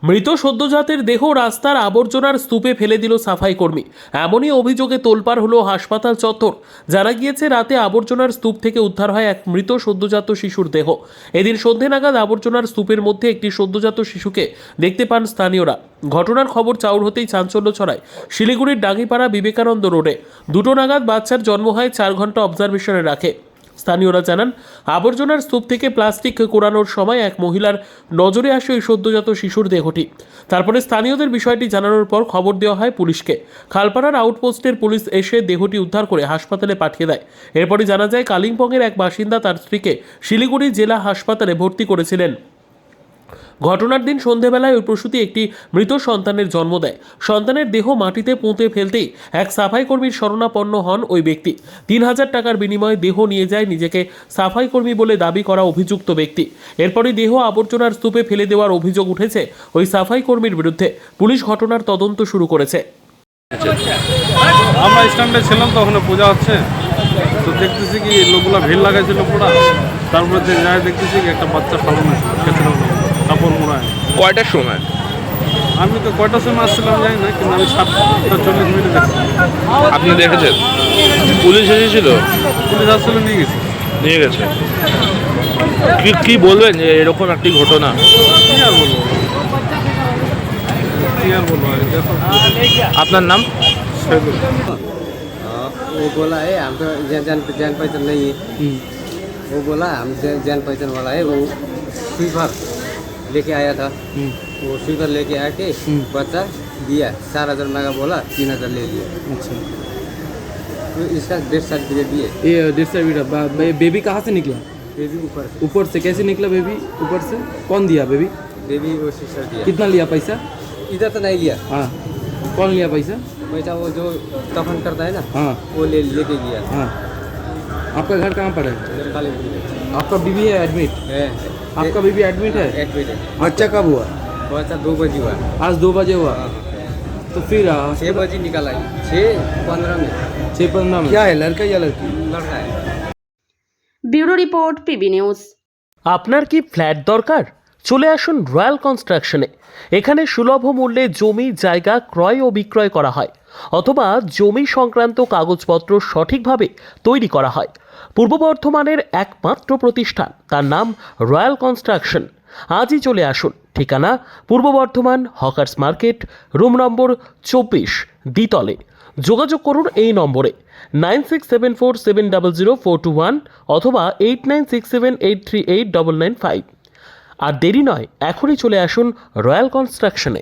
মৃত সদ্যজাতের দেহ রাস্তার আবর্জনার স্তূপে ফেলে দিল সাফাই কর্মী। এমনই অভিযোগে তোলপাড় হলো হাসপাতাল চত্বর। জানা গিয়েছে, রাতে আবর্জনার স্তূপ থেকে উদ্ধার হয় এক মৃত সদ্যজাত শিশুর দেহ। এদিন সন্ধে নাগাদ আবর্জনার স্তূপের মধ্যে একটি সদ্যজাত শিশুকে দেখতে পান স্থানীয়রা। ঘটনার খবর চাউর হতেই চাঞ্চল্য ছড়ায় শিলিগুড়ির ডাঙ্গিপাড়া বিবেকানন্দ রোডে। 2টো নাগাদ বাচ্চার জন্ম হয়। 4 ঘন্টা অবজারভেশনে রাখে। স্থানীয়রা জানান, আবর্জনার স্তূপ থেকে প্লাস্টিক কোড়ানোর সময় এক মহিলার নজরে আসে ওই সদ্যজাত শিশুর দেহটি। তারপরে স্থানীয়দের বিষয়টি জানানোর পর খবর দেওয়া হয় পুলিশকে। খালপাড়ার আউটপোস্টের পুলিশ এসে দেহটি উদ্ধার করে হাসপাতালে পাঠিয়ে দেয়। এরপরই জানা যায়, কালিম্পংয়ের এক বাসিন্দা তার স্ত্রীকে শিলিগুড়ি জেলা হাসপাতালে ভর্তি করেছিলেন। ঘটনার দিন সন্ধেবেলায় ওই প্রসূতি একটি মৃত সন্তানের জন্ম দেয়। সন্তানের দেহ মাটিতে পুঁতে ফেলতেই এক সাফাই কর্মীর শরণাপন্ন হন ওই ব্যক্তি। 3000 টাকার বিনিময়ে দেহ নিয়ে যায় নিজেকে সাফাই কর্মী বলে দাবি করা অভিযুক্ত ব্যক্তি। এরপরই দেহ আবর্জনার স্তূপে ফেলে দেওয়ার অভিযোগ উঠেছে ওই সাফাই কর্মীর বিরুদ্ধে। পুলিশ ঘটনার তদন্ত শুরু করেছে। আমরা স্ট্যান্ডে ছিলাম, তখন পূজা হচ্ছে, তো দেখতেছি কি লোকগুলো ভিড় লাগাইছিল পুরা। তারপরে যাই দেখতেছি কি একটা বাচ্চা ফালানো ছিল কাপড় মোড়ায়। কয়টার সময়? আমি তো কয়টার সময় আসছিলাম জানি না, কিন্তু আমি 7:40 দেখছি। আপনি দেখেছেন? পুলিশ এসেছিল? পুলিশ আসলে নিয়ে গেছে। কি বলবেন যে এরকম একটি ঘটনা? কি আর বলবো আর দেখো। আপনার নাম? वो बोला है हम तो जान पहचान नहीं है। वो बोला हम जान पहचान वाला है। वो स्वीपर लेके आया था। वो स्वीपर लेके आके बच्चा दिया। 4000 मांगा, बोला 3000 ले लिया। अच्छा, तो इसका डेथ सर्टिफिकेट दिए। ये डेढ़ सर्टिफिकेट। बेबी कहाँ से निकला? बेबी ऊपर से। ऊपर से कैसे निकला बेबी? ऊपर से कौन दिया बेबी? बेबी वो सिस्टर दिया। कितना लिया पैसा? इधर तो नहीं लिया हाँ, कौन लिया पैसा? पैसा। वो जो दफन करता है ना, हाँ वो लेके गया। हाँ। आपका घर कहाँ पर है? इधर कालीपुर में आपका बीबी है एडमिट? है। आपका बीबी एडमिट है? एक मिनट। बच्चा कब हुआ? बच्चा 2 बजे हुआ। आज 2 बजे हुआ। तो फिर 6 बजे निकाला है। 6:15 में। 6:15 में। क्या है, लड़का या लड़की? लड़का है। Bureau report, PB news. আপনার কি ফ্ল্যাট দরকার? চলে আসুন রয়্যাল কনস্ট্রাকশনে। এখানে সুলভ মূল্যে জমি জায়গা ক্রয় ও বিক্রয় করা হয়, অথবা জমি সংক্রান্ত কাগজপত্র সঠিকভাবে তৈরি করা হয়। পূর্ব বর্ধমানের একমাত্র প্রতিষ্ঠান, তার নাম রয়্যাল কনস্ট্রাকশন। আজই চলে আসুন। ঠিকানা পূর্ব Bardhaman hawkers market, room number 24, দ্বিতলে। যোগাযোগ করুন এই নম্বরে 9674700421 অথবা 8967838995। আর দেরি নয়, এখনই চলে আসুন রয়্যাল কনস্ট্রাকশনে।